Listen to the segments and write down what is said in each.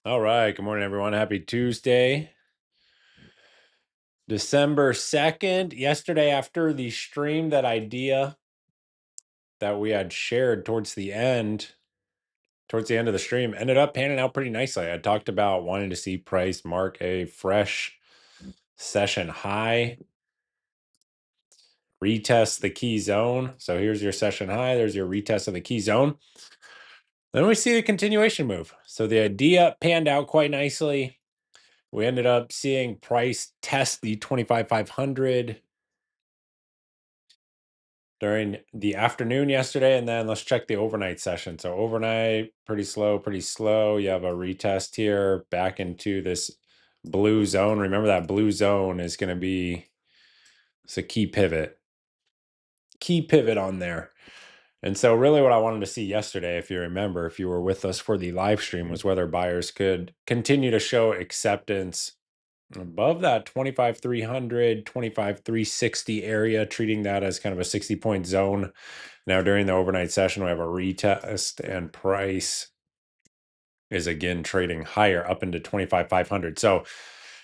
All right. Good morning, everyone. Happy Tuesday, December 2nd. Yesterday, after the stream, that idea that we had shared towards the end of the stream, ended up panning out pretty nicely. I talked about wanting to see price mark a fresh session high, retest the key zone. So here's your session high. There's your retest of the key zone. Then we see the continuation move. So the idea panned out quite nicely. We ended up seeing price test the 25,500 during the afternoon yesterday. And then let's check the overnight session. So overnight, pretty slow, pretty slow. You have a retest here back into this blue zone. Remember that blue zone is going to be, it's a key pivot on there. And so really what I wanted to see yesterday, if you remember, if you were with us for the live stream, was whether buyers could continue to show acceptance above that 25,300, 25,360 area, treating that as kind of a 60-point zone. Now, during the overnight session, we have a retest, and price is again trading higher up into 25,500. So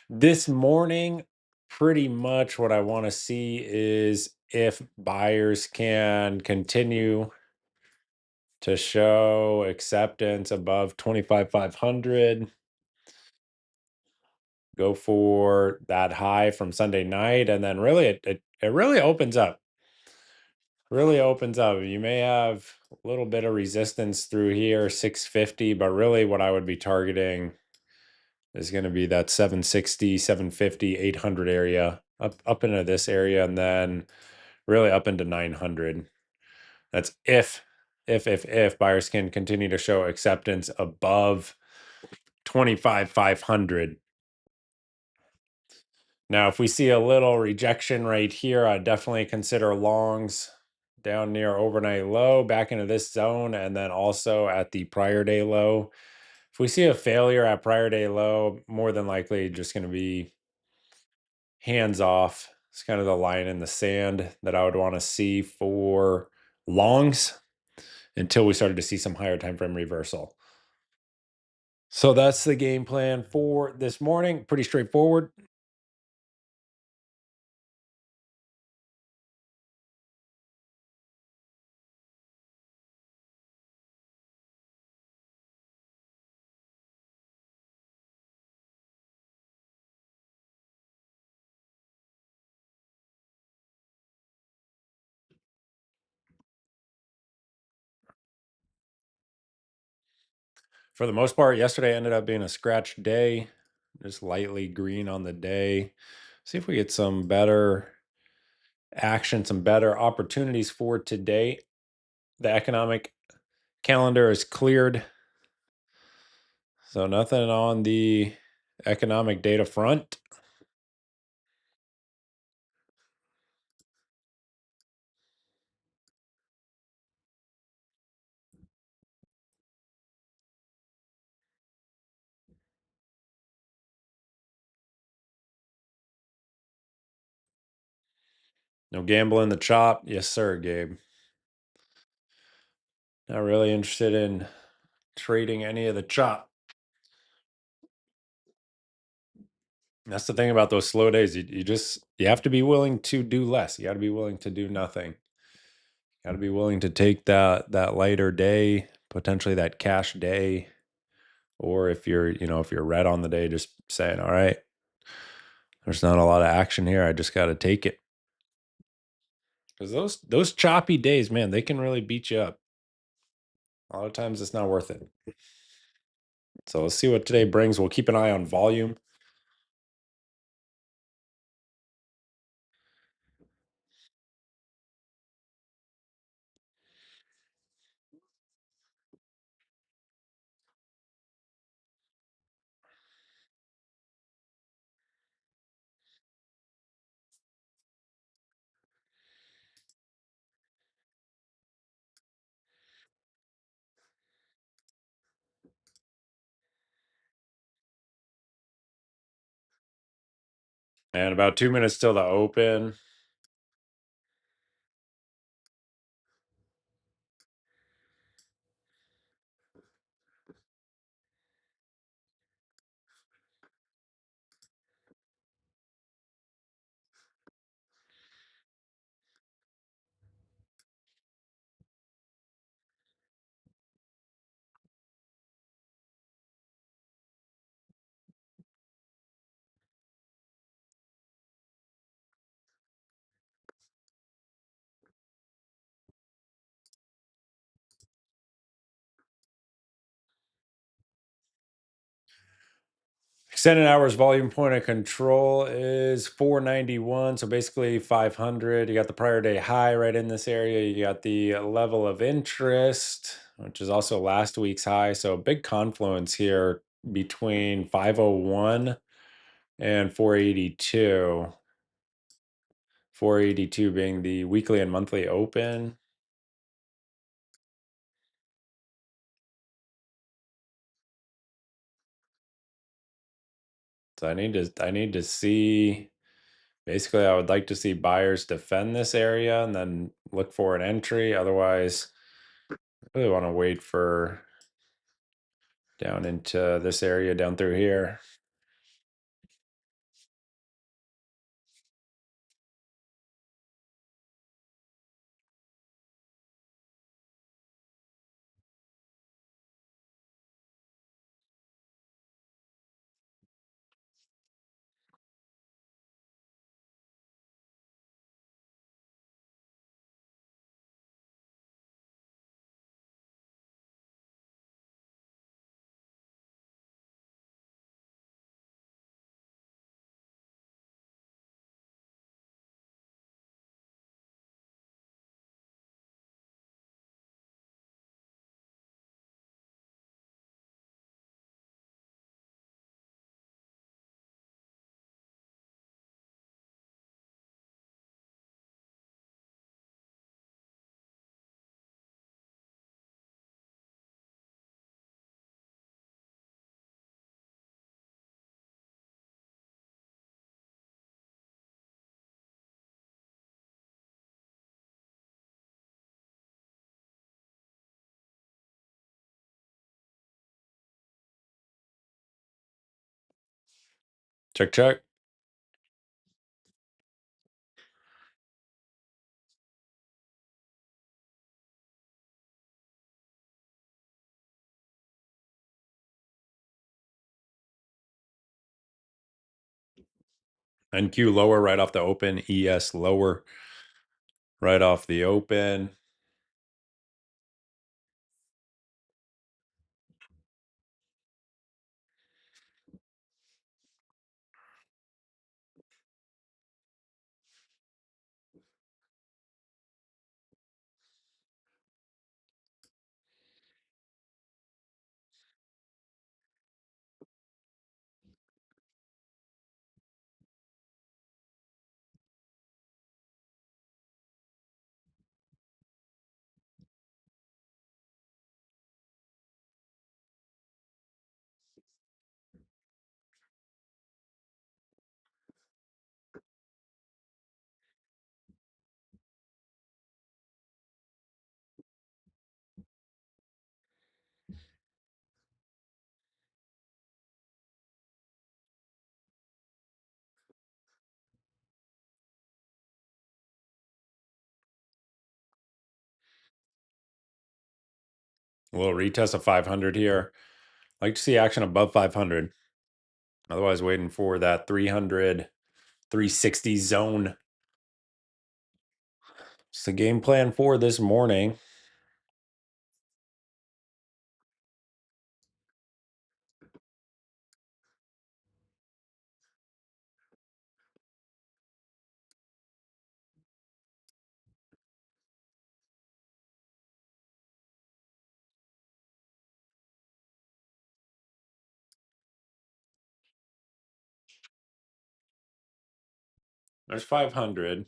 this morning, pretty much what I want to see is if buyers can continue to show acceptance above 25,500, go for that high from Sunday night, and then really it really opens up. Really opens up. You may have a little bit of resistance through here, 650, but really what I would be targeting is going to be that 760, 750, 800 area, up into this area, and then really up into 900. That's if buyers can continue to show acceptance above 25,500. Now, if we see a little rejection right here, I'd definitely consider longs down near overnight low, back into this zone, and then also at the prior day low. If we see a failure at prior day low, more than likely just going to be hands off. It's kind of the line in the sand that I would want to see for longs until we started to see some higher time frame reversal. So that's the game plan for this morning. Pretty straightforward. For the most part, yesterday ended up being a scratch day, just lightly green on the day. See if we get some better action, some better opportunities for today. The economic calendar is cleared, so nothing on the economic data front. No gambling the chop. Yes, sir, Gabe. Not really interested in trading any of the chop. That's the thing about those slow days. You have to be willing to do less. You got to be willing to do nothing. Got to be willing to take that lighter day, potentially that cash day, or if you're red on the day, just saying, all right, there's not a lot of action here. I just got to take it. Because those choppy days, man, they can really beat you up. A lot of times it's not worth it. So let's see what today brings. We'll keep an eye on volume. And about 2 minutes till the open. Extended hours volume point of control is 491. So basically 500. You got the prior day high right in this area. You got the level of interest, which is also last week's high. So a big confluence here between 501 and 482. 482 being the weekly and monthly open. So I need to see. Basically, I would like to see buyers defend this area and then look for an entry. Otherwise, I really want to wait for down into this area down through here. Check, check. NQ lower right off the open. ES lower right off the open. A little retest of 500 here. Like to see action above 500. Otherwise, waiting for that 300, 360 zone. It's the game plan for this morning. There's 500.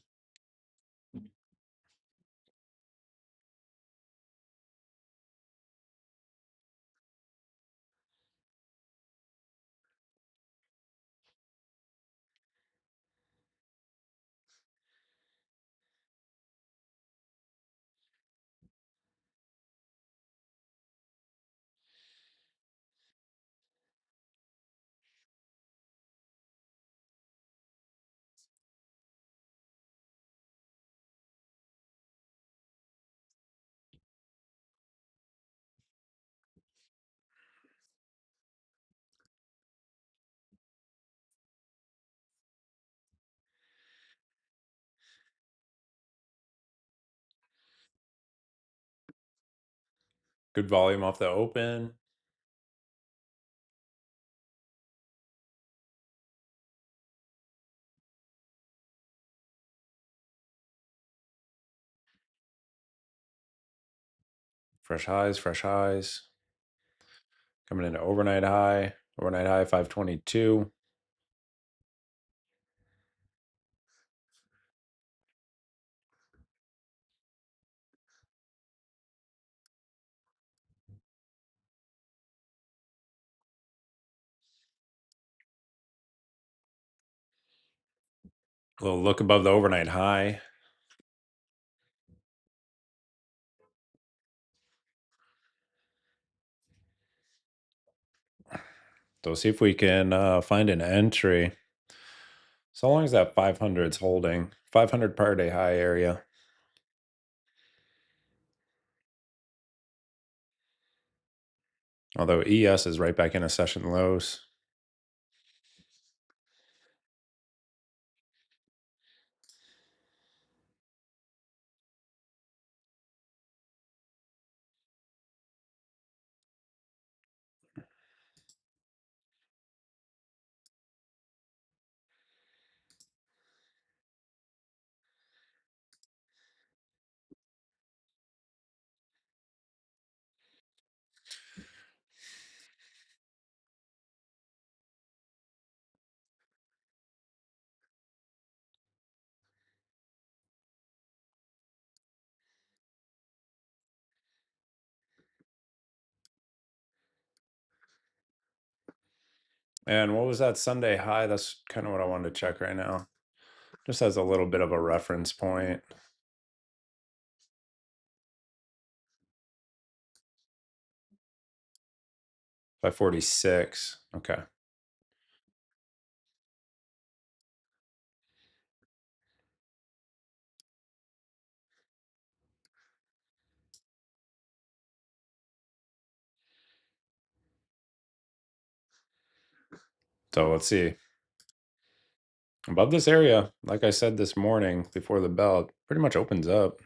Good volume off the open. Fresh highs, fresh highs. Coming into overnight high 522. A little look above the overnight high. So see if we can find an entry. So long as that 500 is holding, 500 per day high area. Although ES is right back in a session lows. And what was that Sunday high? That's kind of what I wanted to check right now. Just as a little bit of a reference point. 546. Okay. So let's see. Above this area, like I said this morning before the bell, it pretty much opens up.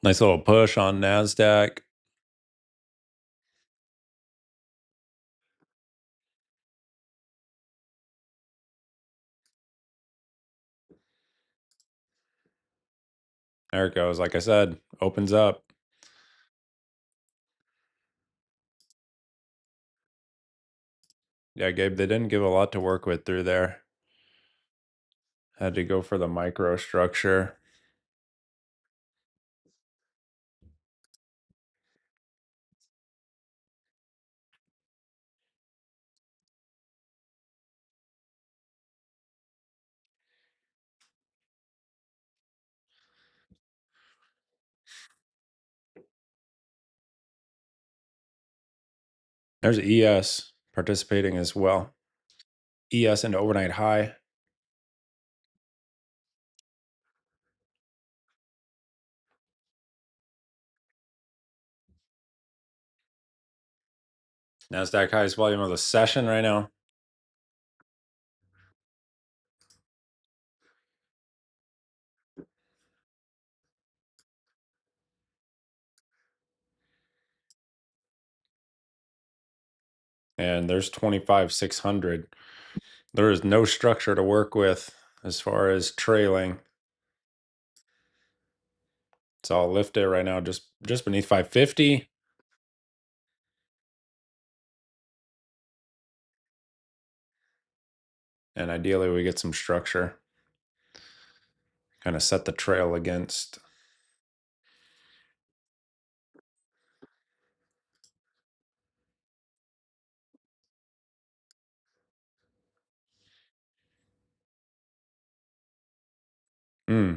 Nice little push on NASDAQ. There it goes. Like I said, opens up. Yeah, Gabe, they didn't give a lot to work with through there. Had to go for the microstructure. There's ES participating as well. ES into overnight high. NASDAQ highest volume of the session right now. And there's 25,600. There is no structure to work with as far as trailing. So I'll lift it right now just beneath 550. And ideally we get some structure. Kind of set the trail against.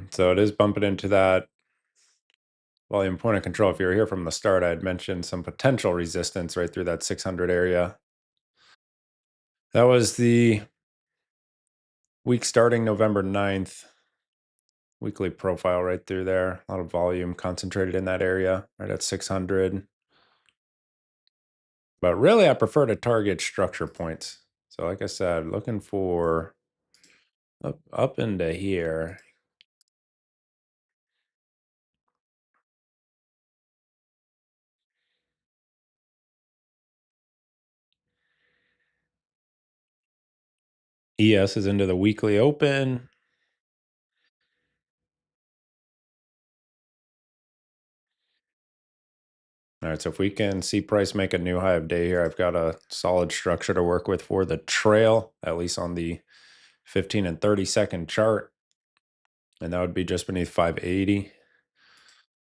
So it is bumping into that volume point of control. If you were here from the start, I had mentioned some potential resistance right through that 600 area. That was the week starting November 9th. Weekly profile right through there. A lot of volume concentrated in that area, right at 600. But really, I prefer to target structure points. So like I said, looking for up into here. ES is into the weekly open. All right, so if we can see price make a new high of day here, I've got a solid structure to work with for the trail, at least on the 15 and 30-second chart. And that would be just beneath 580.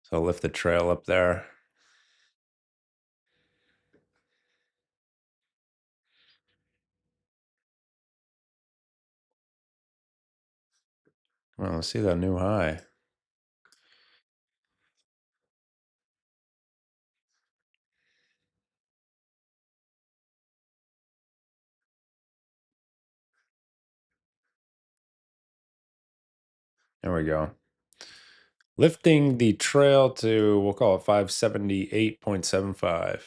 So I'll lift the trail up there. Well, let's see that new high. There we go. Lifting the trail to, we'll call it 578.75.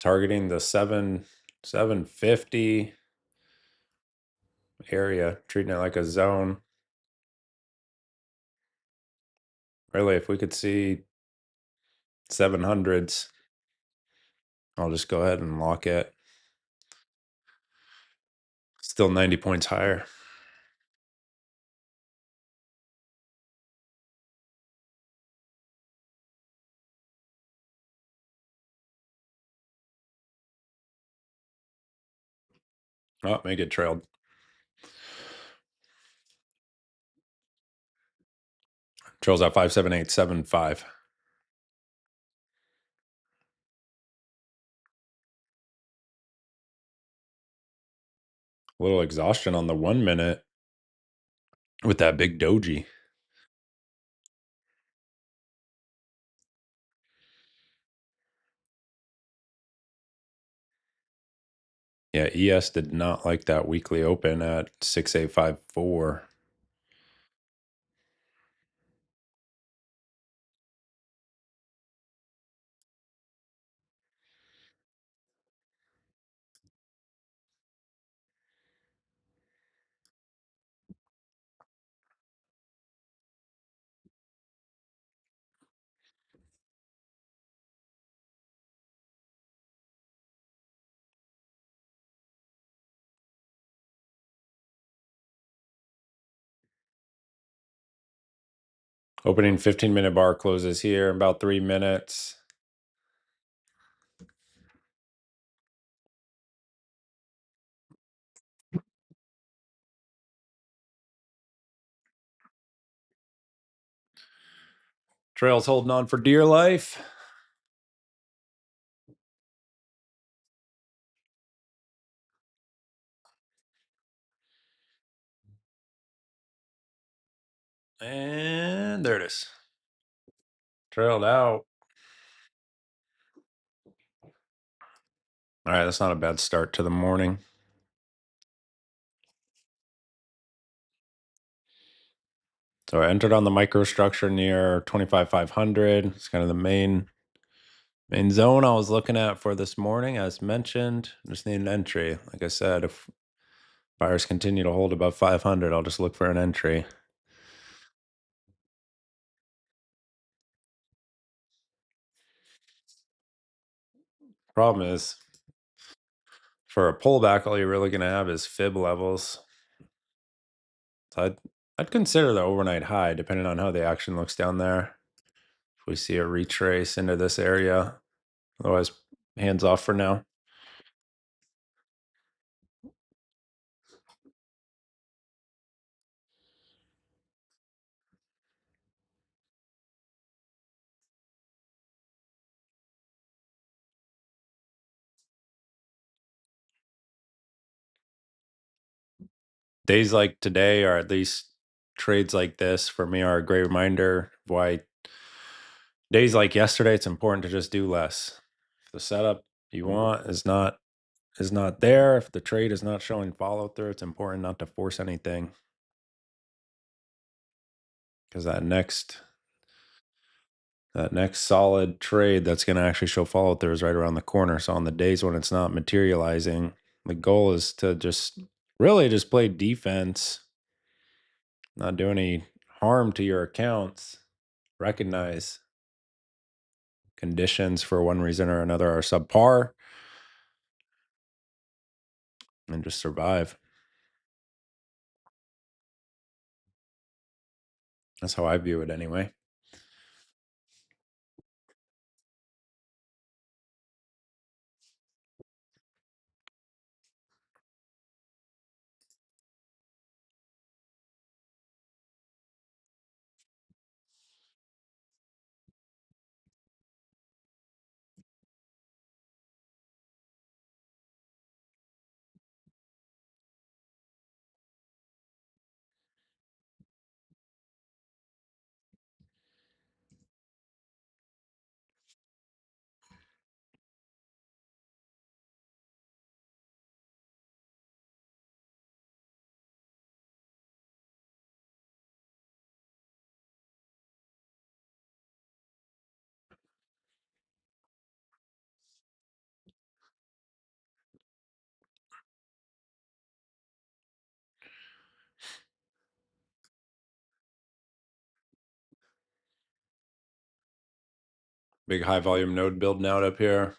Targeting the 750 area, treating it like a zone. Really, if we could see 700s, I'll just go ahead and lock it. Still 90 points higher. Oh, make it trailed. Trails at 578.75. A little exhaustion on the 1 minute with that big doji. Yeah, ES did not like that weekly open at 6854. Opening 15-minute bar closes here in about 3 minutes. Trail's holding on for dear life. And there it is. Trailed out. All right, that's not a bad start to the morning. So I entered on the microstructure near 25,500. It's kind of the main zone I was looking at for this morning. As mentioned, just need an entry. Like I said, if buyers continue to hold above 500, I'll just look for an entry. Problem is, for a pullback, all you're really going to have is fib levels. So I'd consider the overnight high, depending on how the action looks down there. If we see a retrace into this area, otherwise, hands off for now. Days like today, or at least trades like this, for me are a great reminder of why days like yesterday, it's important to just do less. If the setup you want is not there, if the trade is not showing follow through, it's important not to force anything, because that next solid trade that's going to actually show follow through is right around the corner. So on the days when it's not materializing, the goal is to just really just play defense, not do any harm to your accounts. Recognize conditions for one reason or another are subpar, and just survive. That's how I view it anyway. Big high volume node building out up here.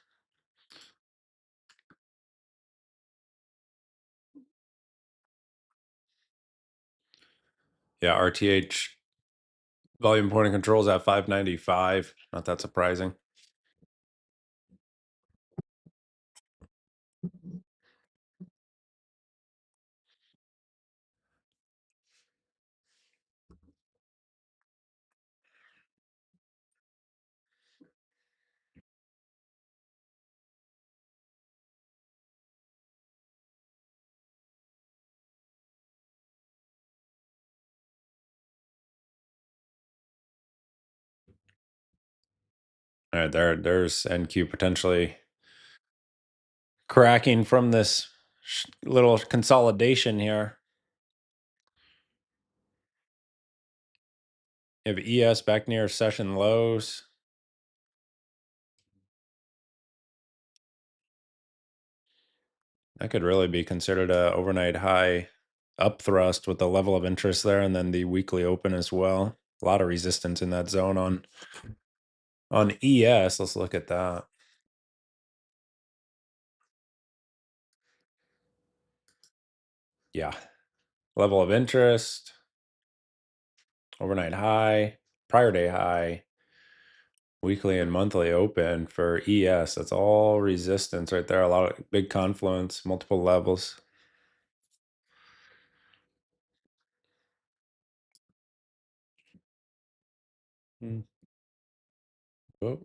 Yeah, RTH volume point of controls at 595. Not that surprising. All right, there's NQ potentially cracking from this little consolidation here. You have ES back near session lows. That could really be considered a overnight high up thrust with the level of interest there, and then the weekly open as well. A lot of resistance in that zone on ES. Let's look at that. Yeah. Level of interest, overnight high, prior day high, weekly and monthly open for ES. That's all resistance right there. A lot of big confluence, multiple levels. Hmm. Oh,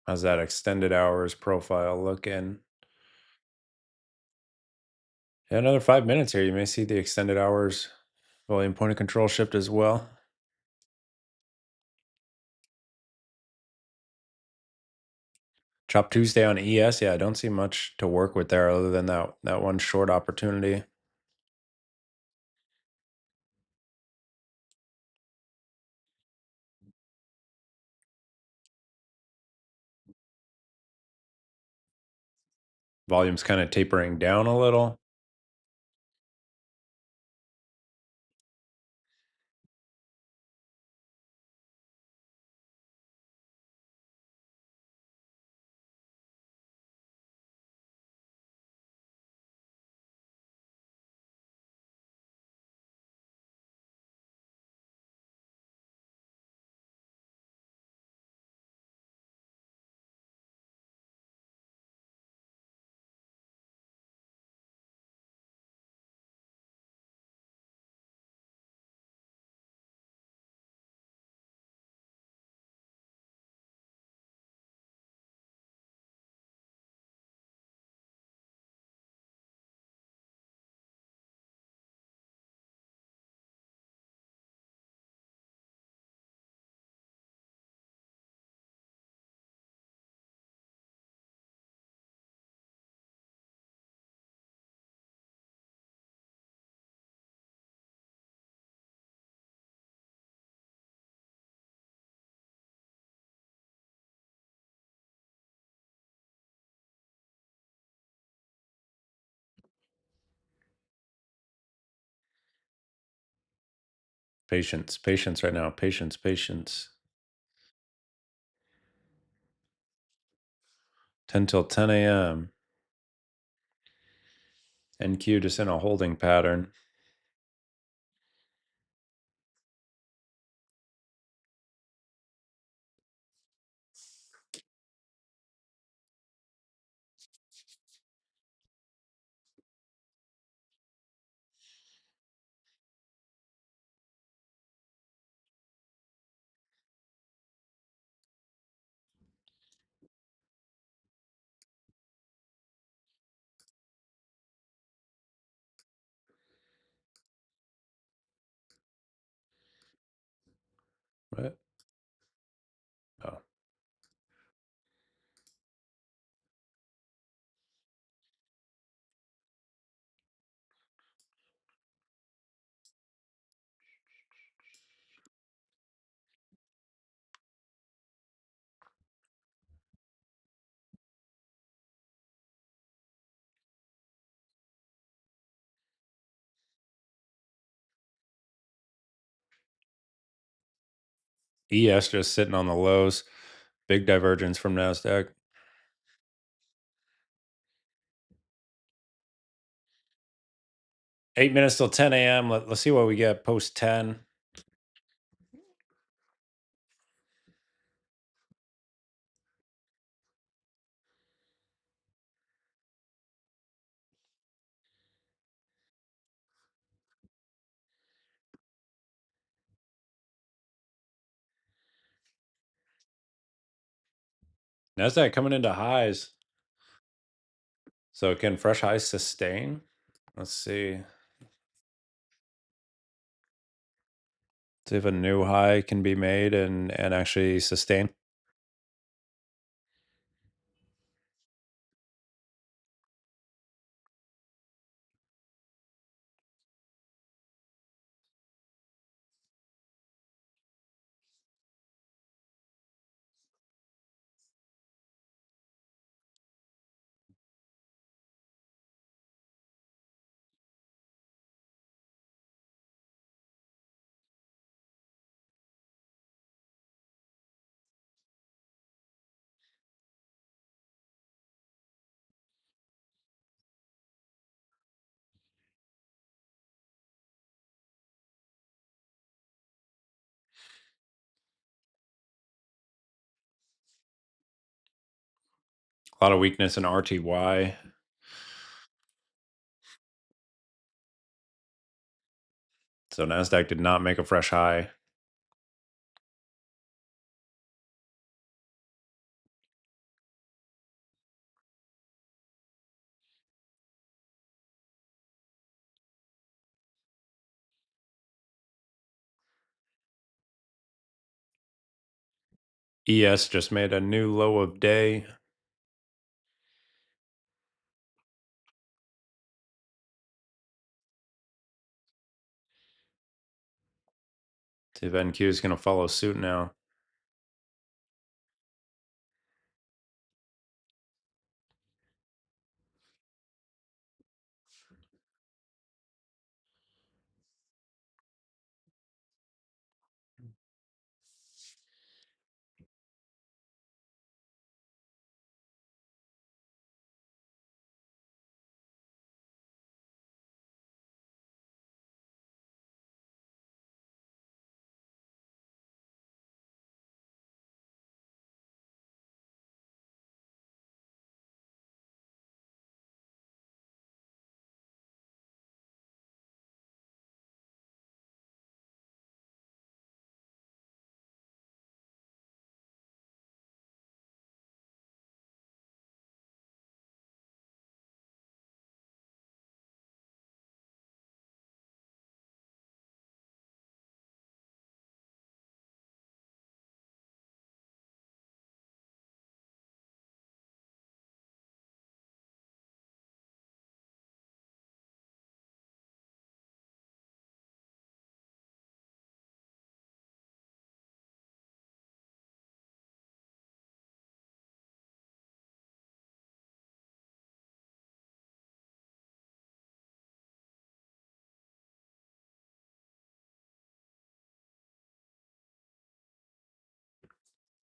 how's that extended hours profile looking? Yeah, another 5 minutes here. You may see the extended hours volume point of control shift as well. Chop Tuesday on ES. Yeah, I don't see much to work with there other than that one short opportunity. Volume's kind of tapering down a little. Patience, patience right now. Patience, patience. 10 till 10 a.m. NQ just in a holding pattern. What? Oh, ES just sitting on the lows. Big divergence from NASDAQ. 8 minutes till 10 a.m. Let's see what we get post 10. NASDAQ coming into highs. So can fresh highs sustain? Let's see. See if a new high can be made and actually sustain. A lot of weakness in RTY. So NASDAQ did not make a fresh high. ES just made a new low of day. See if NQ is going to follow suit now.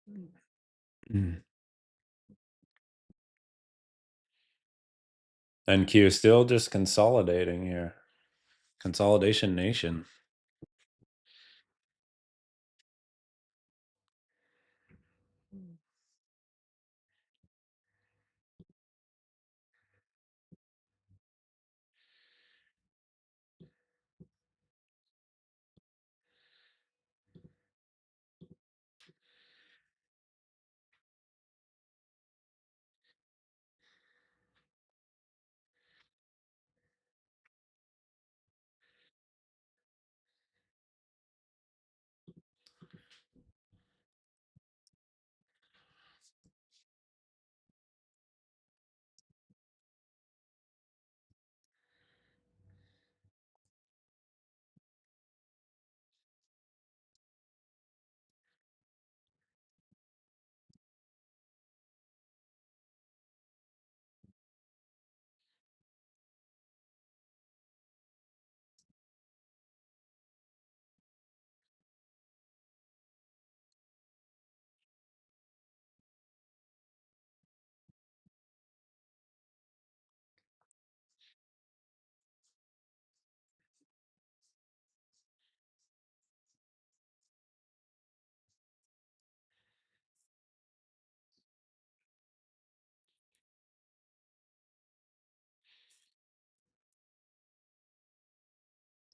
Mm. NQ still just consolidating here. Consolidation nation.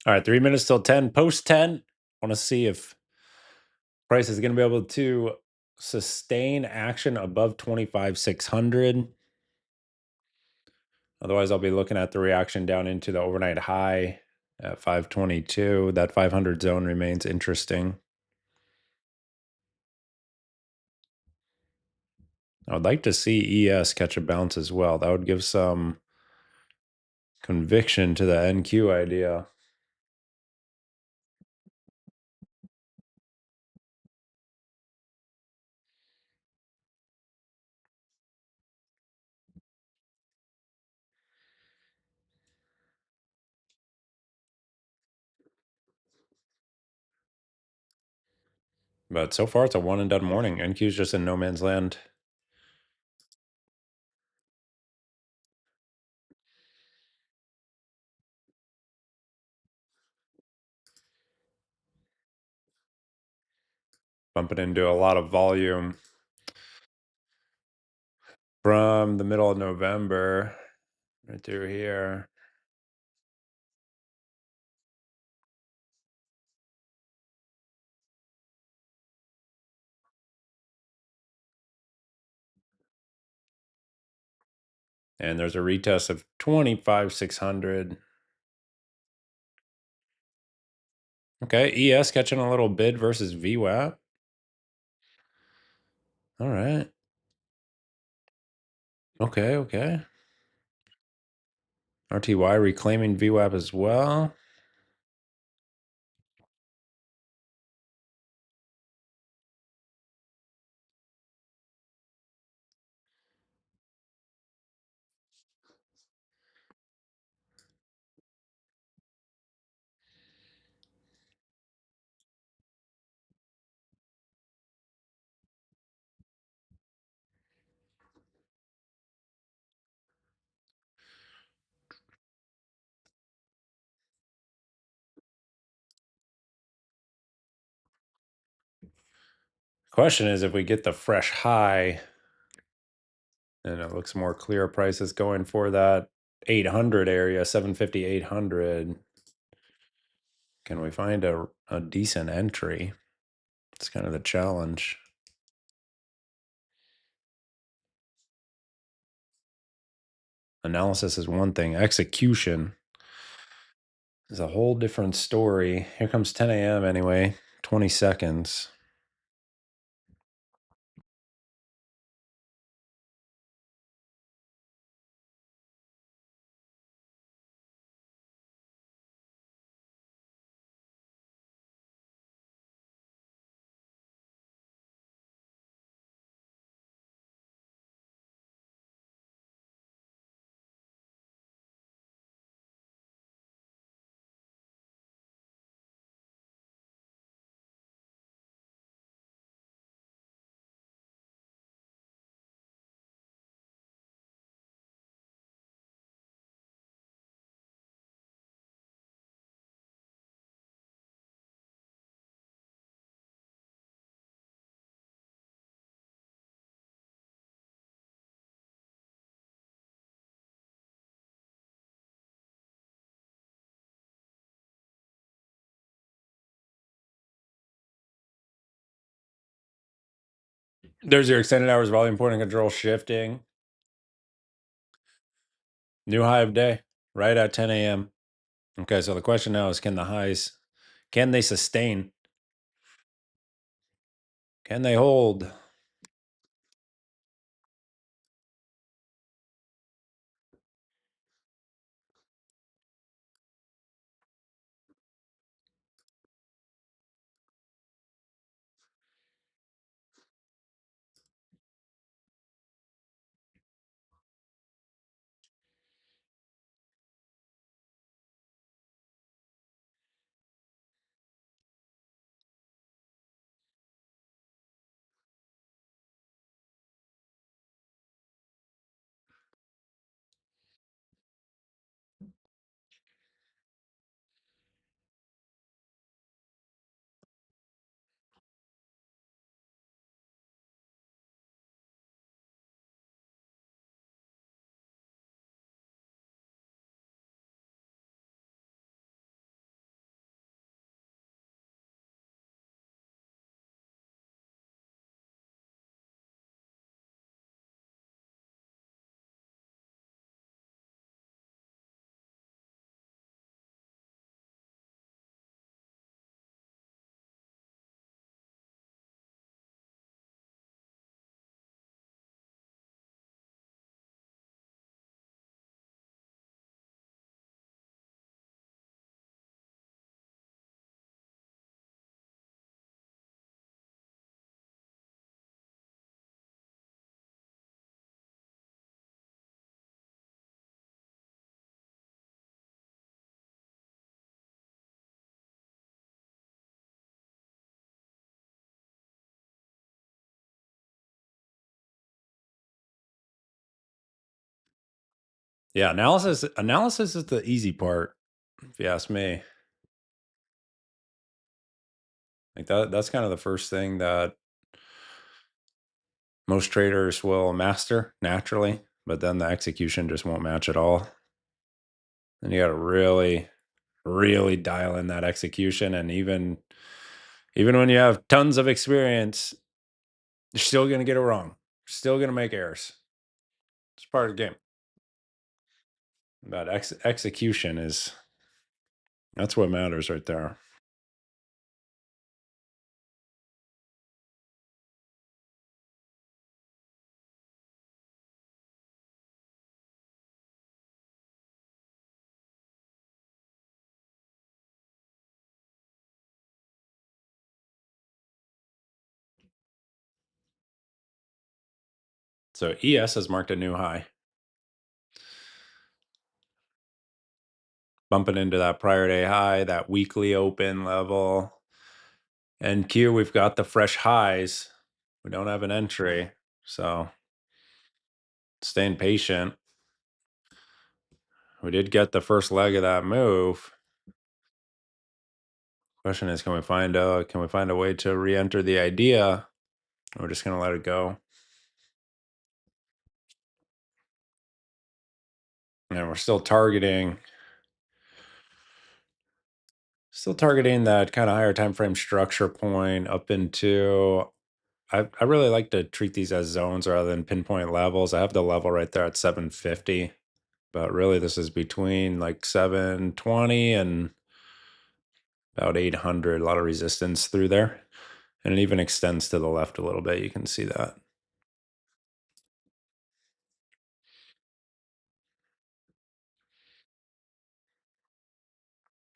All right, 3 minutes till 10. Post 10. Want to see if price is going to be able to sustain action above 25,600. Otherwise, I'll be looking at the reaction down into the overnight high at 522. That 500 zone remains interesting. I would like to see ES catch a bounce as well. That would give some conviction to the NQ idea. But so far, it's a one and done morning. NQ's just in no man's land. Bumping into a lot of volume from the middle of November right through here. And there's a retest of 25,600. Okay, ES catching a little bid versus VWAP. All right. Okay. RTY reclaiming VWAP as well. Question is if we get the fresh high and it looks more clear, prices going for that 800 area, 750, 800. Can we find a decent entry? It's kind of the challenge. Analysis is one thing, execution is a whole different story. Here comes 10 a.m. anyway, 20 seconds. There's your extended hours volume point and control shifting. New high of day, right at 10 a.m. Okay, so the question now is, can the highs, can they sustain? Can they hold? Yeah, analysis is the easy part, if you ask me. Like that's kind of the first thing that most traders will master naturally, but then the execution just won't match at all. And you got to really, really dial in that execution. And even when you have tons of experience, you're still going to get it wrong. You're still going to make errors. It's part of the game. But execution is that's what matters right there. So ES has marked a new high, bumping into that prior day high, that weekly open level. And Q, we've got the fresh highs. We don't have an entry. So staying patient. We did get the first leg of that move. Question is, can we find a way to re-enter the idea? We're just gonna let it go. And we're still targeting that kind of higher time frame structure point up into I really like to treat these as zones rather than pinpoint levels. I have the level right there at 750, but really this is between like 720 and about 800. A lot of resistance through there, and it even extends to the left a little bit. You can see that.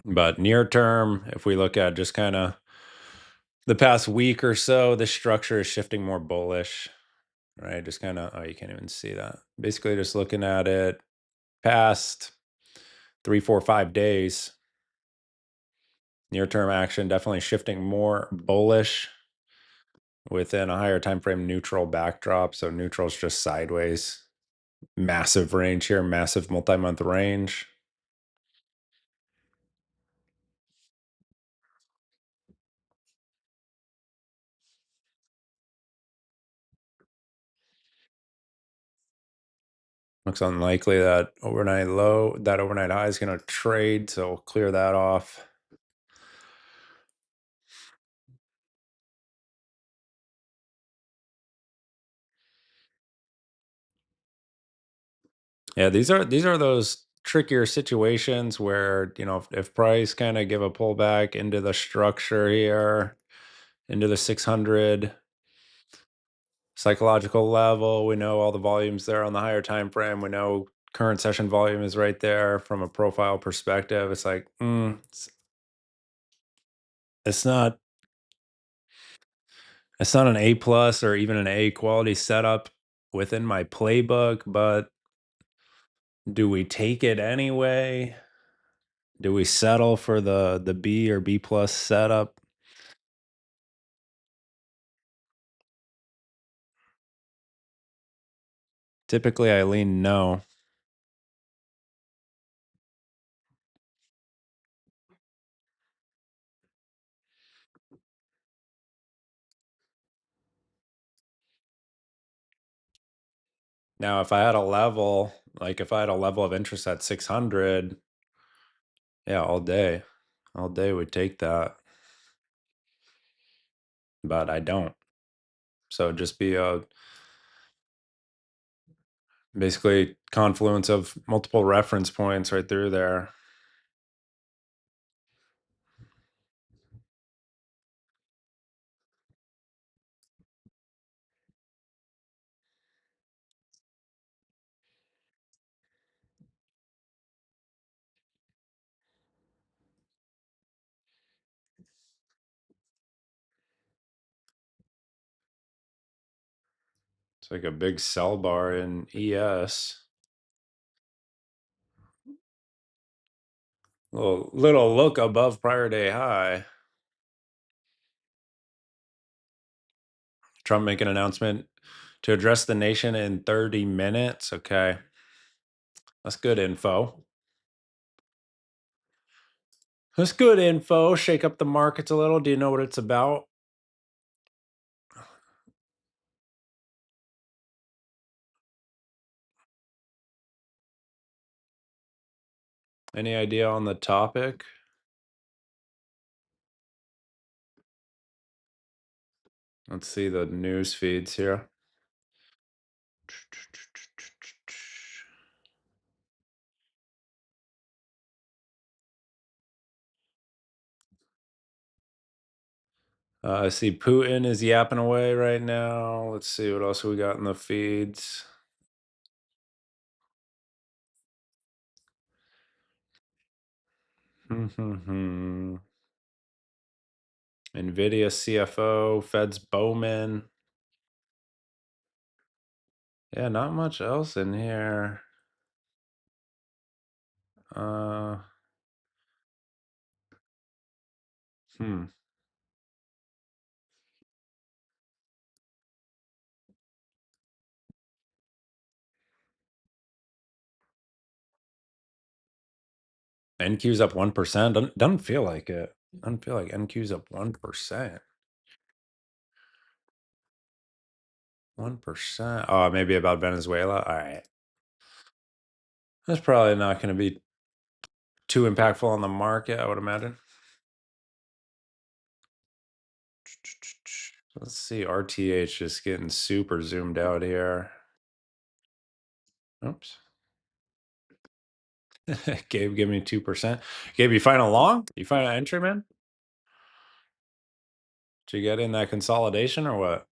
But near term, if we look at just kind of the past week or so, the structure is shifting more bullish, right? Just kind of, oh, you can't even see that. Basically, just looking at it past 3, 4, 5 days, near term action definitely shifting more bullish within a higher time frame neutral backdrop. So neutral is just sideways. Massive range here, massive multi-month range. Looks unlikely that overnight high is going to trade. So we'll clear that off. Yeah, these are those trickier situations where, if price kind of give a pullback into the structure here, into the 600 psychological level, we know all the volumes there on the higher time frame. We know current session volume is right there from a profile perspective. It's like, it's not it's not an A plus or even an A quality setup within my playbook, but do we take it anyway? Do we settle for the B or B plus setup? Typically, I lean no. Now, if I had a level, like if I had a level of interest at 600, yeah, all day. All day would take that, but I don't. So it'd just be a basically confluence of multiple reference points right through there. It's like a big sell bar in ES. Little look above prior day high. Trump make an announcement to address the nation in 30 minutes. Okay. That's good info. That's good info. Shake up the markets a little. Do you know what it's about? Any idea on the topic? Let's see the news feeds here. I see Putin is yapping away right now. Let's see what else we got in the feeds. Nvidia CFO, Fed's Bowman. Yeah, not much else in here. Uh, hmm. NQ's up 1%. Doesn't feel like it. Doesn't feel like NQ's up 1%. 1%. Oh, maybe about Venezuela. All right. That's probably not going to be too impactful on the market, I would imagine. Let's see. RTH just getting super zoomed out here. Oops. Gabe, give me 2%. Gabe, you find a long? You find an entry, man? Did you get in that consolidation or what?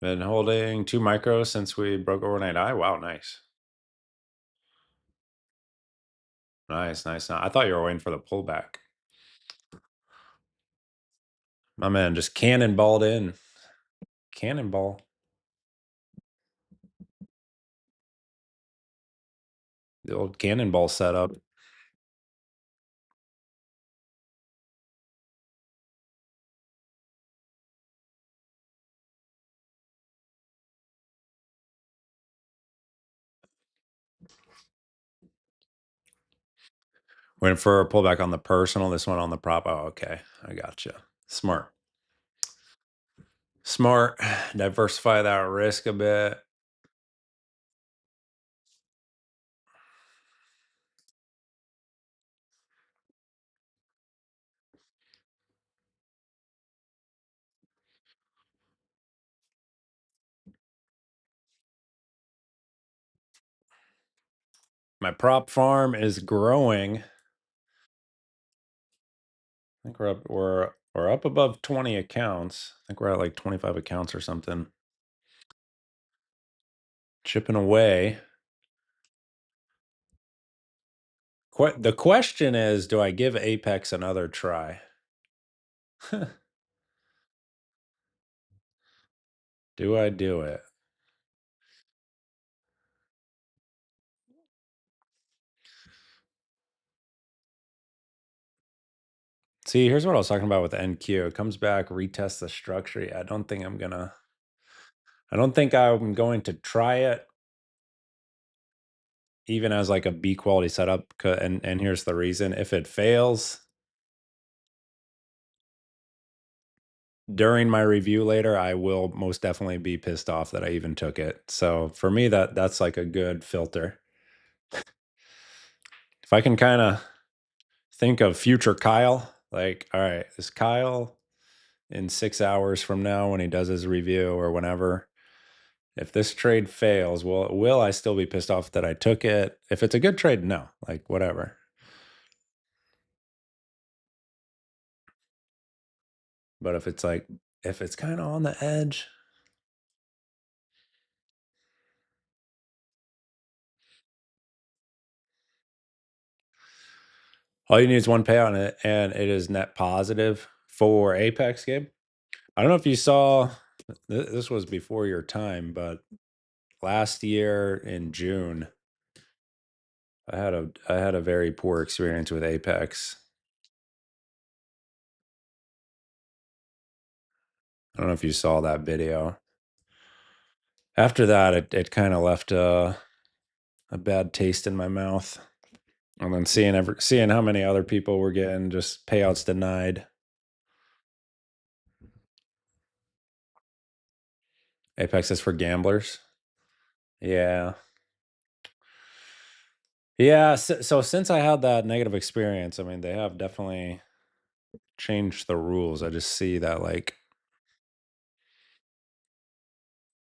Been holding 2 micros since we broke overnight high. Wow, nice. Nice, nice. I thought you were waiting for the pullback. My man just cannonballed in. Cannonball. The old cannonball setup. Went for a pullback on the personal. This one on the prop. Oh, okay. I gotcha. Smart. Smart. Diversify that risk a bit. My prop farm is growing. I think we're up above 20 accounts. I think we're at like 25 accounts or something. Chipping away. The question is, do I give Apex another try? Do I do it? See, here's what I was talking about with NQ. It comes back, retest the structure. Yeah, I don't think I'm going to try it even as like a B quality setup. And here's the reason. If it fails during my review later, I will most definitely be pissed off that I even took it. So for me, that's like a good filter. If I can kind of think of future Kyle, like, all right, is Kyle in 6 hours from now when he does his review or whenever? If this trade fails, will I still be pissed off that I took it? If it's a good trade, no, like whatever. But if it's kind of on the edge, all you need is one payout and it is net positive for Apex, Gabe. I don't know if you saw, this was before your time, but last year in June, I had a very poor experience with Apex. I don't know if you saw that video. After that, it kind of left a bad taste in my mouth. And then seeing how many other people were getting just payouts denied. Apex is for gamblers. Yeah. Yeah. So since I had that negative experience, I mean, they have definitely changed the rules. I just see that like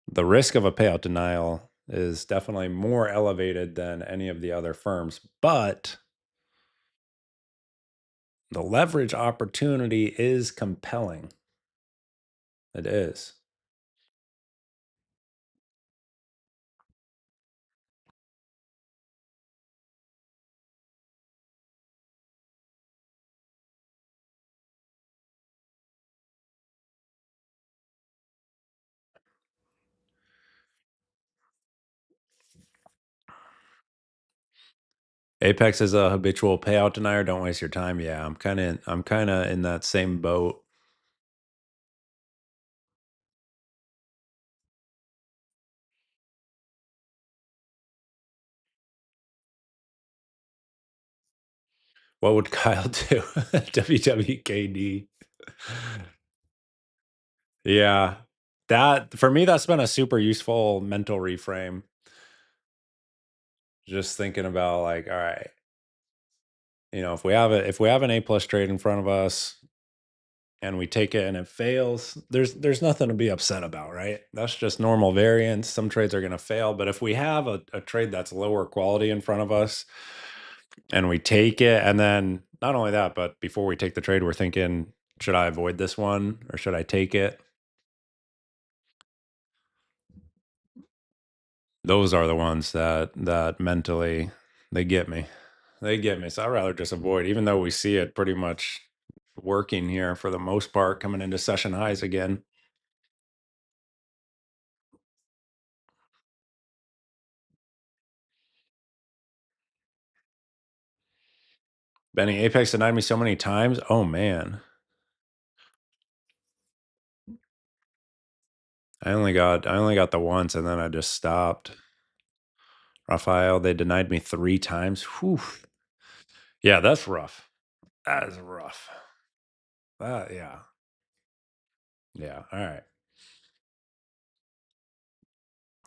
the risk of a payout denial is definitely more elevated than any of the other firms, but the leverage opportunity is compelling. It is. Apex is a habitual payout denier. Don't waste your time. Yeah, I'm kind of in that same boat. What would Kyle do? WWKD. Yeah. That for me, that's been a super useful mental reframe. Just thinking about like, all right, if we have an A plus trade in front of us and we take it and it fails, there's nothing to be upset about, right? That's just normal variance. Some trades are gonna fail. But if we have a trade that's lower quality in front of us and we take it, and then not only that, but before we take the trade, we're thinking, should I avoid this one or should I take it? Those are the ones that mentally they get me. They get me. So I'd rather just avoid, even though we see it pretty much working here for the most part, coming into session highs again. Benny Apex denied me so many times. Oh man. I only got the once and then I just stopped. Raphael, they denied me 3 times. Whew. Yeah, that's rough. That is rough. Yeah. Yeah. All right.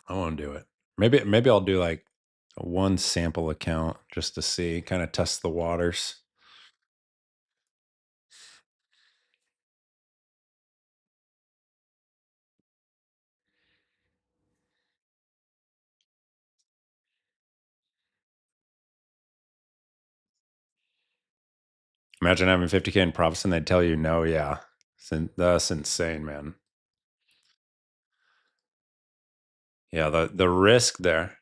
I won't do it. Maybe I'll do like one sample account just to see, kind of test the waters. Imagine having 50K in profits and they'd tell you no. Yeah, that's insane, man. Yeah, the risk there.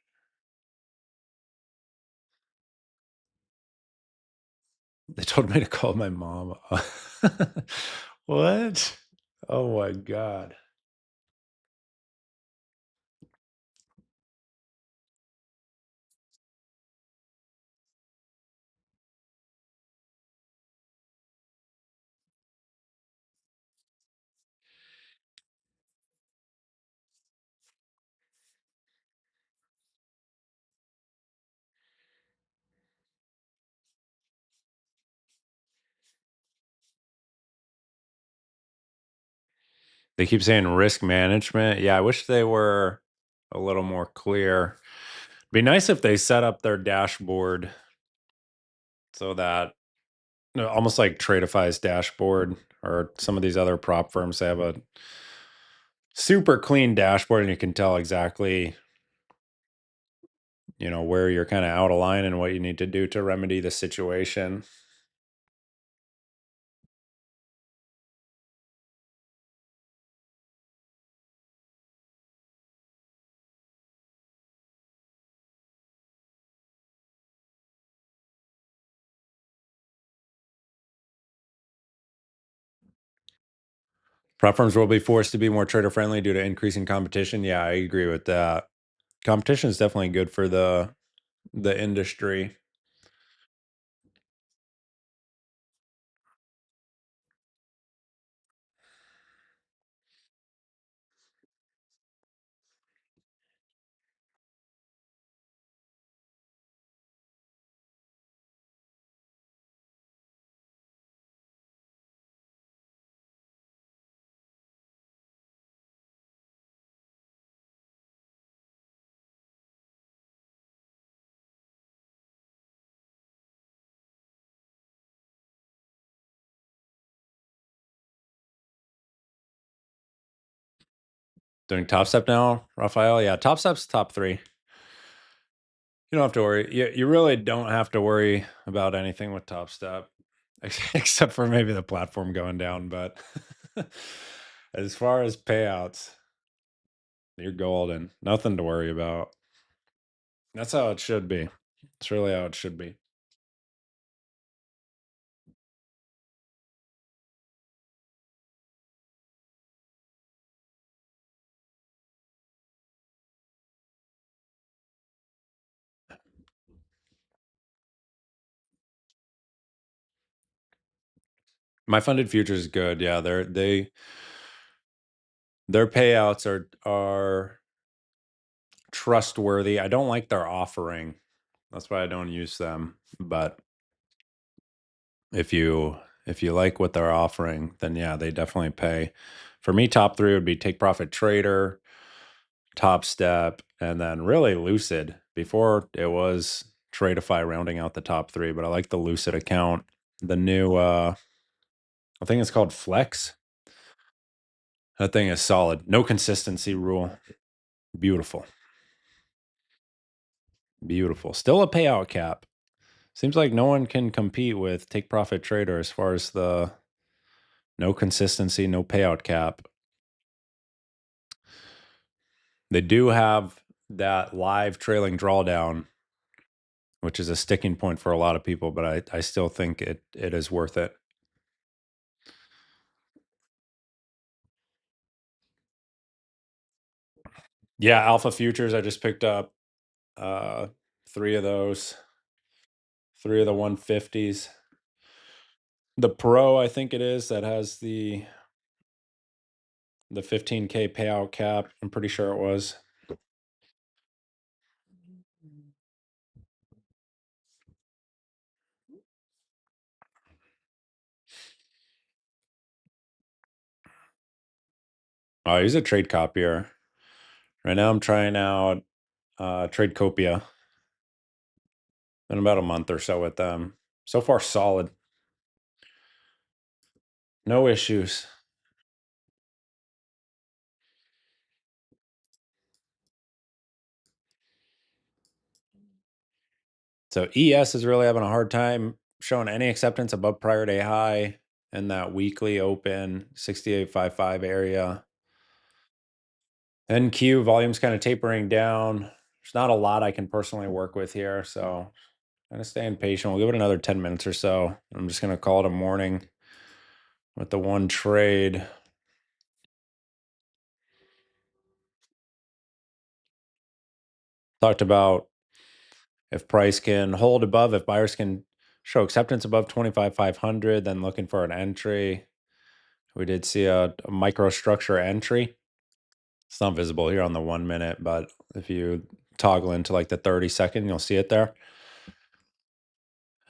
They told me to call my mom. What? Oh my god. They keep saying risk management. Yeah, I wish they were a little more clear. Be nice if they set up their dashboard so that almost like Tradeify's dashboard or some of these other prop firms, they have a super clean dashboard and you can tell exactly, where you're kind of out of line and what you need to do to remedy the situation. Prop firms will be forced to be more trader friendly due to increasing competition. Yeah, I agree with that. Competition is definitely good for the industry. Doing Top Step now, Raphael. Yeah, Top Step's top three. You don't have to worry. You really don't have to worry about anything with Top Step, except for maybe the platform going down. But as far as payouts, you're golden. Nothing to worry about. That's how it should be. It's really how it should be. My funded futures is good. Yeah, their payouts are trustworthy. I don't like their offering. That's why I don't use them. But if you like what they're offering, then yeah, they definitely pay. For me, top three would be Take Profit Trader, Top Step, and then really Lucid. Before it was Tradeify rounding out the top three, but I like the Lucid account. The new I think it's called Flex. That thing is solid. No consistency rule. Beautiful. Beautiful. Still a payout cap. Seems like no one can compete with Take Profit Trader as far as the no consistency, no payout cap. They do have that live trailing drawdown, which is a sticking point for a lot of people, but I still think it is worth it. Yeah, Alpha Futures, I just picked up uh three of those, three of the 150s. The Pro, I think it is, that has the 15K payout cap. I'm pretty sure it was. Oh, he's a trade copier. Right now, I'm trying out Trade Copia. Been about a month or so with them. So far, solid. No issues. So ES is really having a hard time showing any acceptance above prior day high in that weekly open 68.55 area. NQ volume's kind of tapering down. There's not a lot I can personally work with here, so kind of staying patient. We'll give it another 10 minutes or so. I'm just going to call it a morning with the one trade. Talked about if price can hold above, if buyers can show acceptance above 25,500, then looking for an entry. We did see a microstructure entry. It's not visible here on the 1 minute, but if you toggle into like the 30-second, you'll see it there.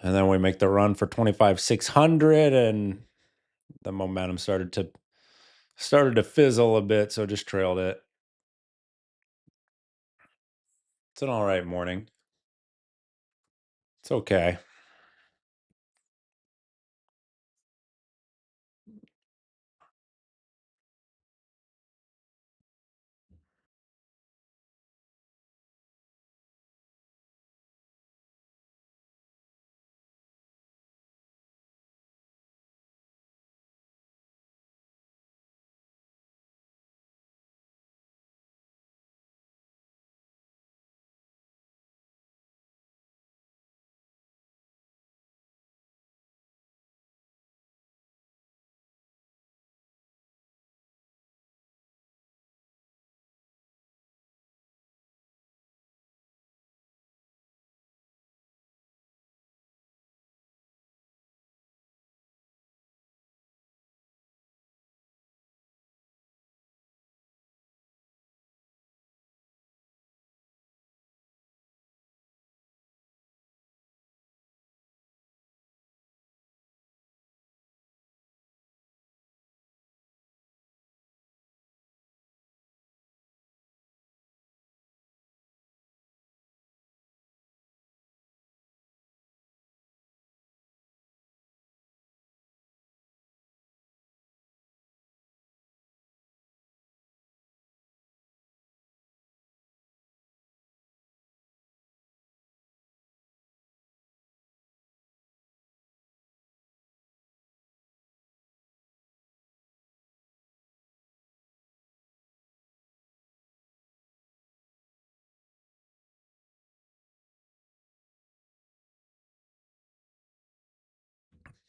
And then we make the run for 25,600, and the momentum started to fizzle a bit, so just trailed it. It's an all right morning. It's okay.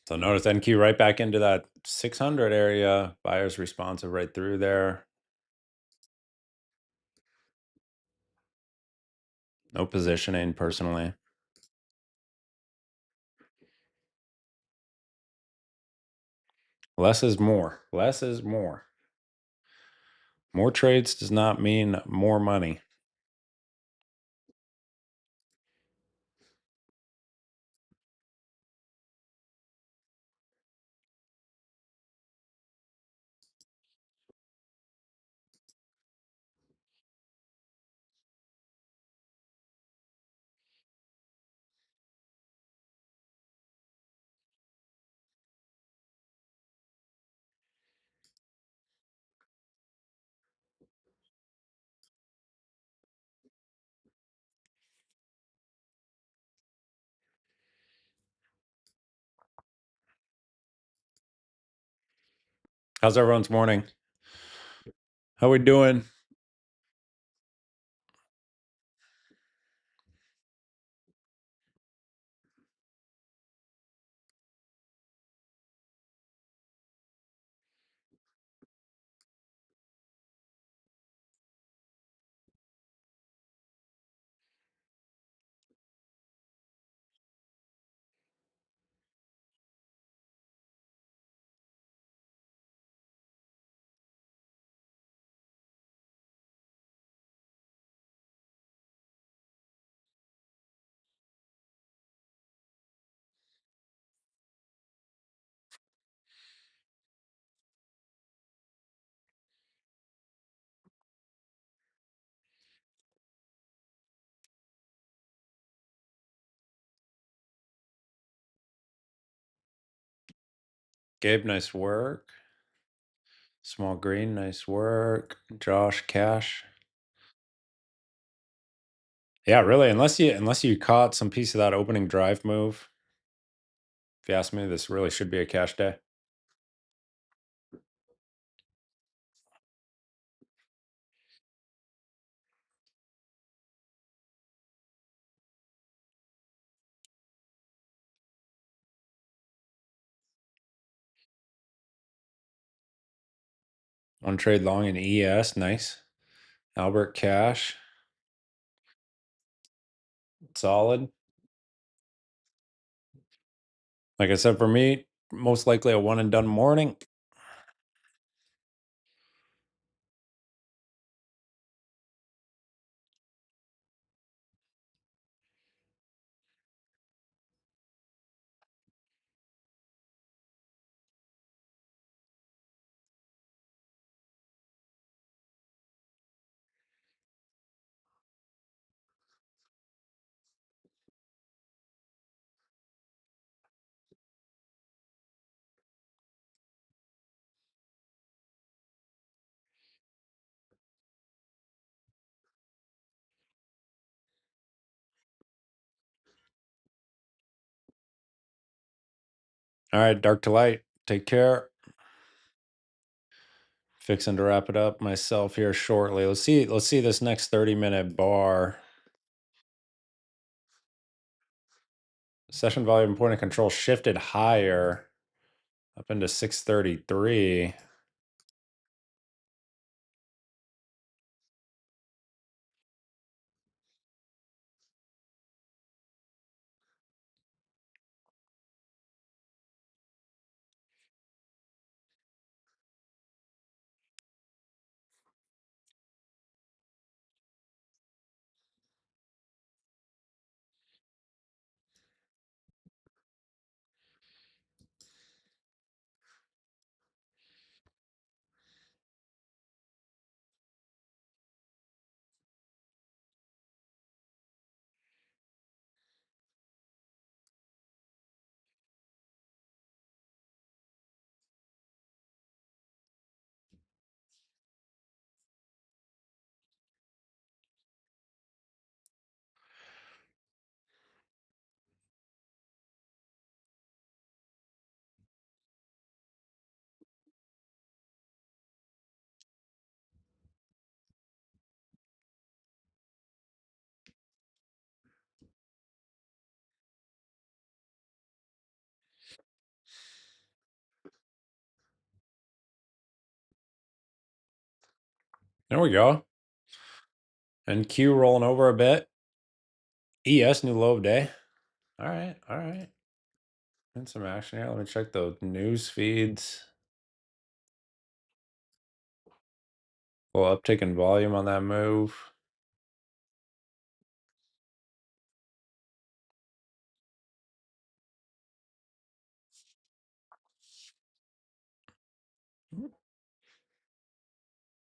So notice NQ right back into that 600 area. Buyers responsive right through there. No positioning personally. Less is more. Less is more. More trades does not mean more money. How's everyone's morning? How we doing? Gabe, nice work. Small green, nice work. Josh, cash. Yeah, really. Unless you caught some piece of that opening drive move, if you ask me, this really should be a cash day. One trade long in ES, nice. Albert cash, solid. Like I said, for me, most likely a one and done morning. All right, dark to light. Take care. Fixing to wrap it up myself here shortly. Let's see this next 30-minute bar. Session volume point of control shifted higher up into 633. There we go. And Q rolling over a bit. ES new low of day. All right, all right. And some action here. Let me check the news feeds. A little uptick in volume on that move.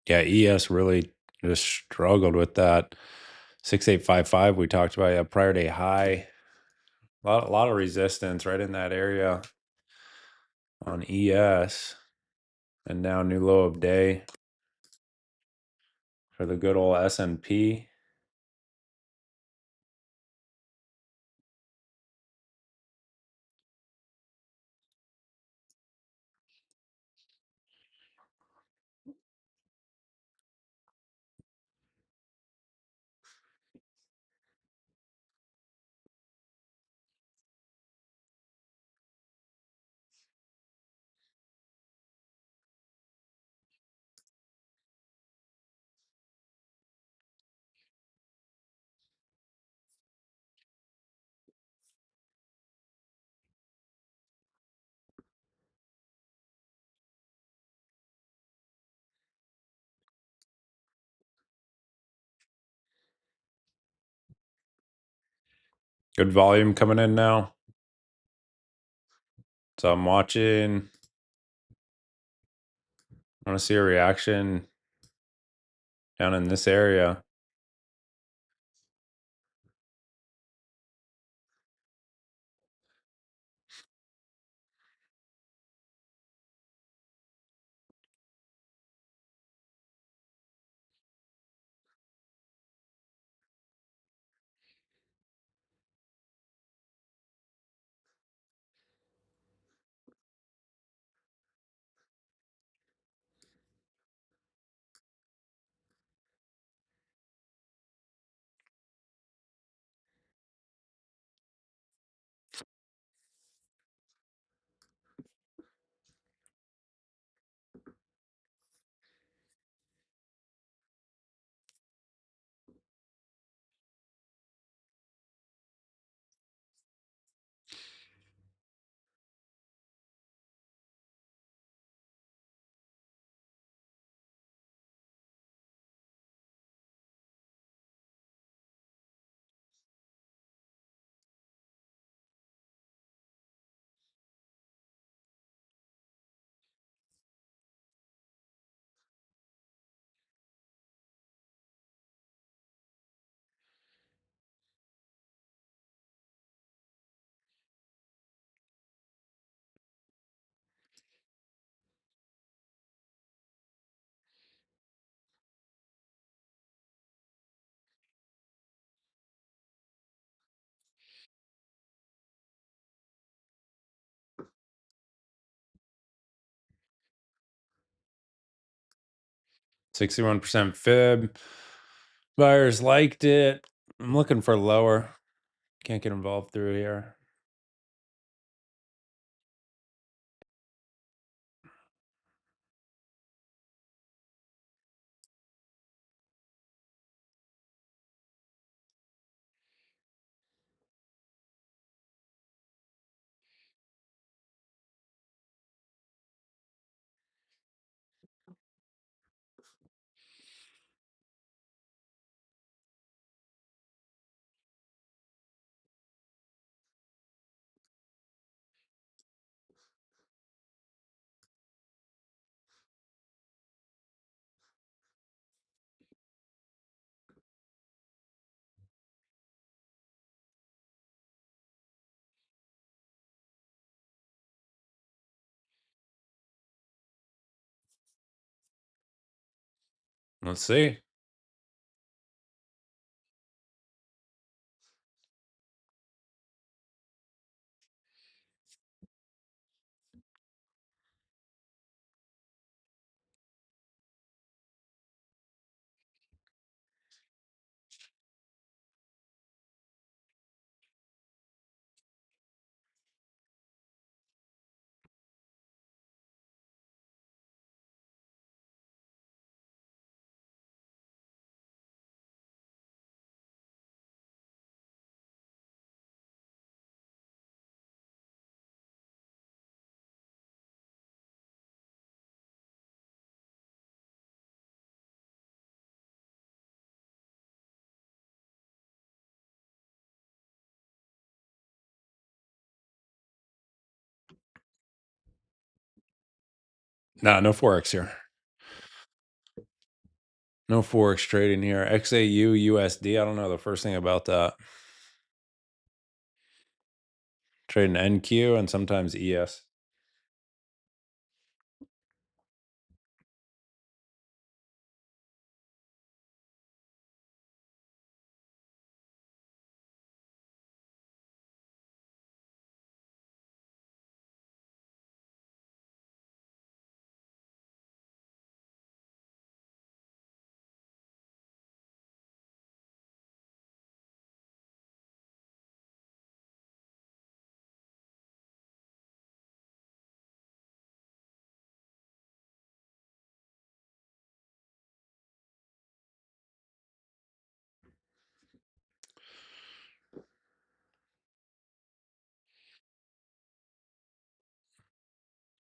Yeah, ES really just struggled with that 6855 we talked about. Yeah, prior day high. A lot of resistance right in that area on ES. And now new low of day for the good old S&P. Good volume coming in now. So I'm watching. I want to see a reaction down in this area. 61% fib. Buyers liked it. I'm looking for lower. Can't get involved through here. Let's see. Nah, no Forex here. No Forex trading here. XAU USD. I don't know the first thing about that. Trading NQ and sometimes ES.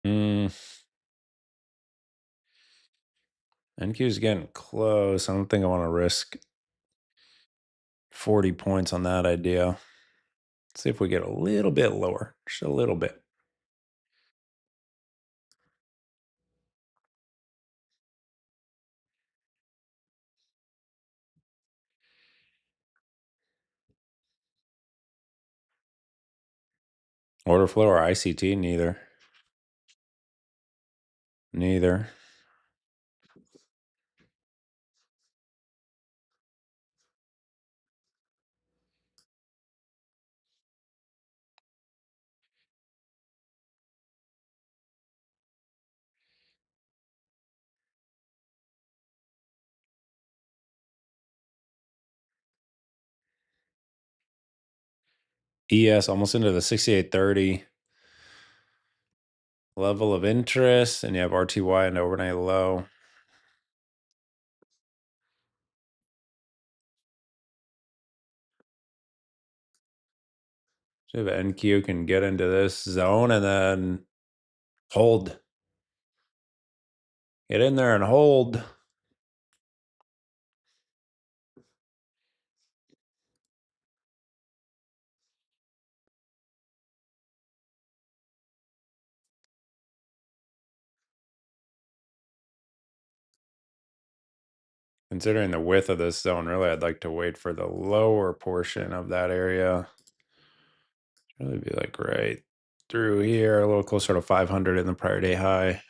Mm, NQ is getting close. I don't think I want to risk 40 points on that idea. Let's see if we get a little bit lower. Just a little bit. Order flow or ICT? Neither. Neither. ES almost into the 6830 level of interest, and you have RTY and overnight low. So if NQ can get into this zone and then hold. Get in there and hold. Considering the width of this zone, really, I'd like to wait for the lower portion of that area. Really be like right through here, a little closer to 500 in the prior day high.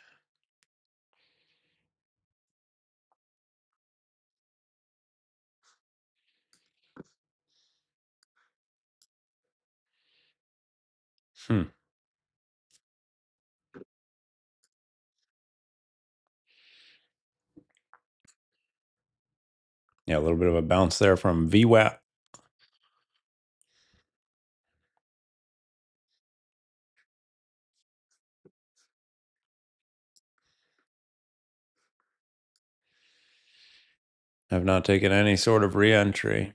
Hmm. Yeah, a little bit of a bounce there from VWAP. Have not taken any sort of re-entry.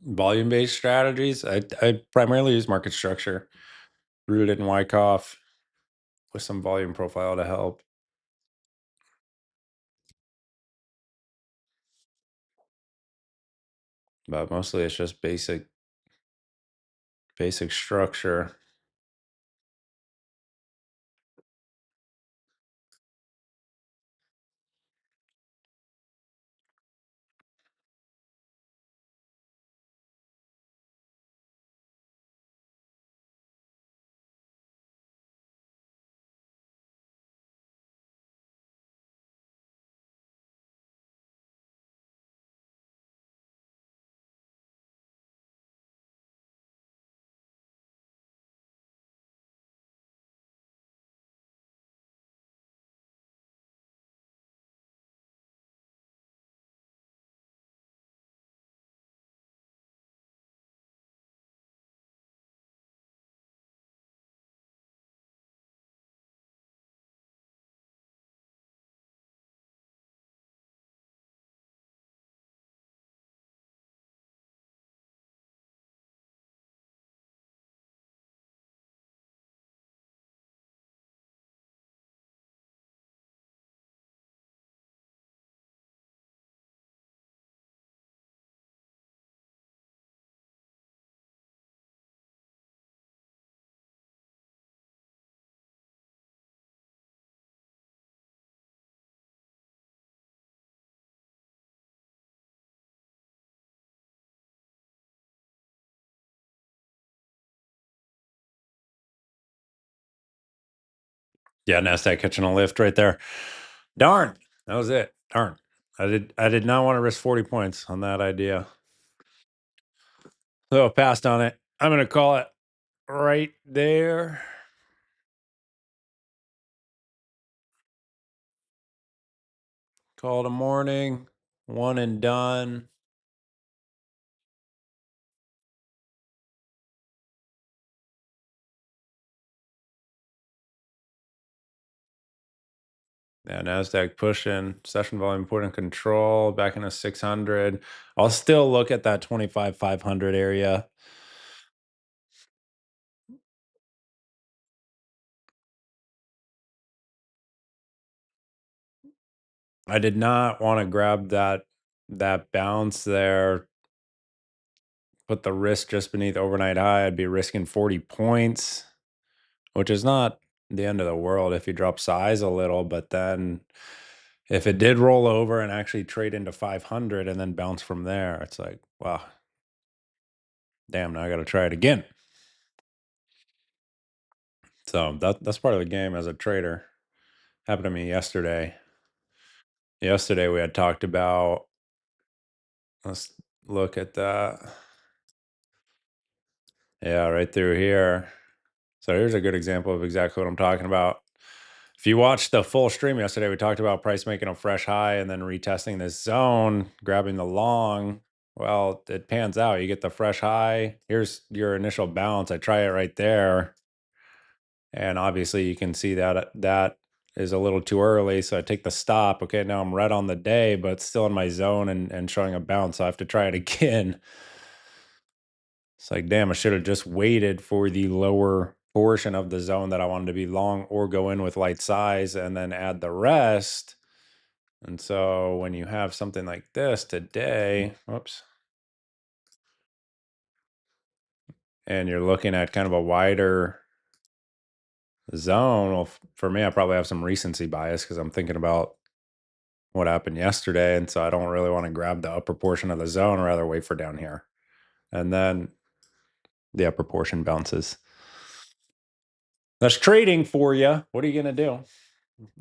Volume-based strategies. I primarily use market structure, rooted in Wyckoff with some volume profile to help. But mostly it's just basic structure. Yeah, Nasdaq catching a lift right there. Darn, that was it. Darn, I did not want to risk 40 points on that idea, so I passed on it. I'm gonna call it right there. Call it a morning. One and done. Yeah, Nasdaq pushing, session volume put in control, back in a 600. I'll still look at that 25,500 area. I did not want to grab that bounce there, put the risk just beneath overnight high. I'd be risking 40 points, which is not the end of the world if you drop size a little, but then if it did roll over and actually trade into 500 and then bounce from there, it's like, wow, damn, now I got to try it again. So that's part of the game as a trader. Happened to me yesterday. Yesterday we had talked about, let's look at that. Yeah, right through here. So here's a good example of exactly what I'm talking about. If you watched the full stream yesterday, we talked about price making a fresh high and then retesting this zone, grabbing the long. Well, it pans out. You get the fresh high. Here's your initial bounce. I try it right there. And obviously you can see that that is a little too early. So I take the stop. Okay, now I'm red on the day, but still in my zone and showing a bounce. So I have to try it again. It's like, damn, I should have just waited for the lower portion of the zone that I wanted to be long or go in with light size and then add the rest. And so when you have something like this today, whoops, and you're looking at kind of a wider zone, well, for me, I probably have some recency bias because I'm thinking about what happened yesterday. And so I don't really want to grab the upper portion of the zone, rather wait for down here. And then the upper portion bounces. That's trading for you. What are you going to do?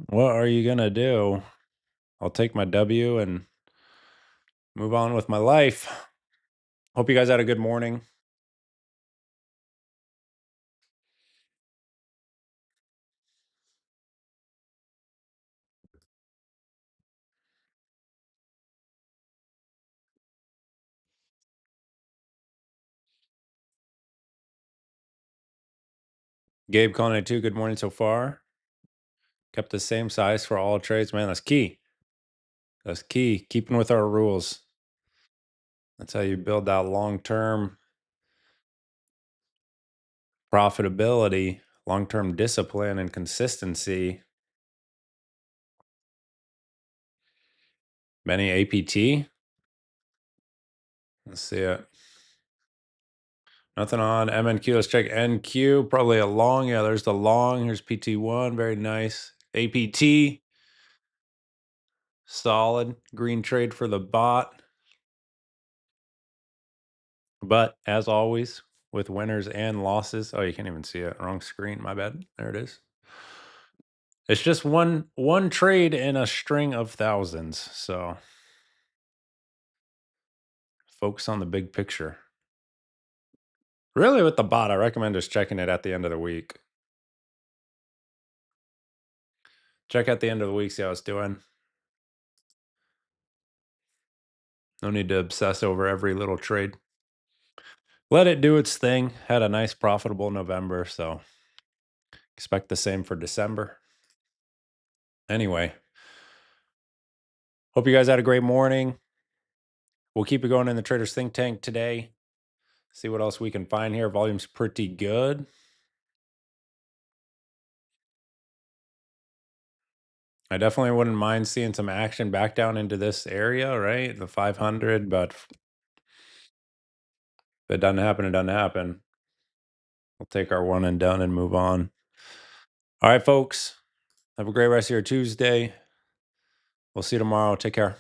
What are you going to do? I'll take my W and move on with my life. Hope you guys had a good morning. Gabe calling it too. Good morning so far. Kept the same size for all trades. Man, that's key. That's key. Keeping with our rules. That's how you build that long-term profitability, long-term discipline and consistency. Many APT. Let's see it. Nothing on MNQ. Let's check NQ. Probably a long. Yeah, there's the long. Here's PT1. Very nice. APT. Solid. Green trade for the bot. But as always, with winners and losses. Oh, you can't even see it. Wrong screen. My bad. There it is. It's just one trade in a string of thousands. So focus on the big picture. Really, with the bot, I recommend just checking it at the end of the week. Check at the end of the week, see how it's doing. No need to obsess over every little trade. Let it do its thing. Had a nice profitable November, so expect the same for December. Anyway, hope you guys had a great morning. We'll keep it going in the Traders Think Tank today. See what else we can find here. Volume's pretty good. I definitely wouldn't mind seeing some action back down into this area, right? The 500, but if it doesn't happen, it doesn't happen. We'll take our one and done and move on. All right, folks. Have a great rest of your Tuesday. We'll see you tomorrow. Take care.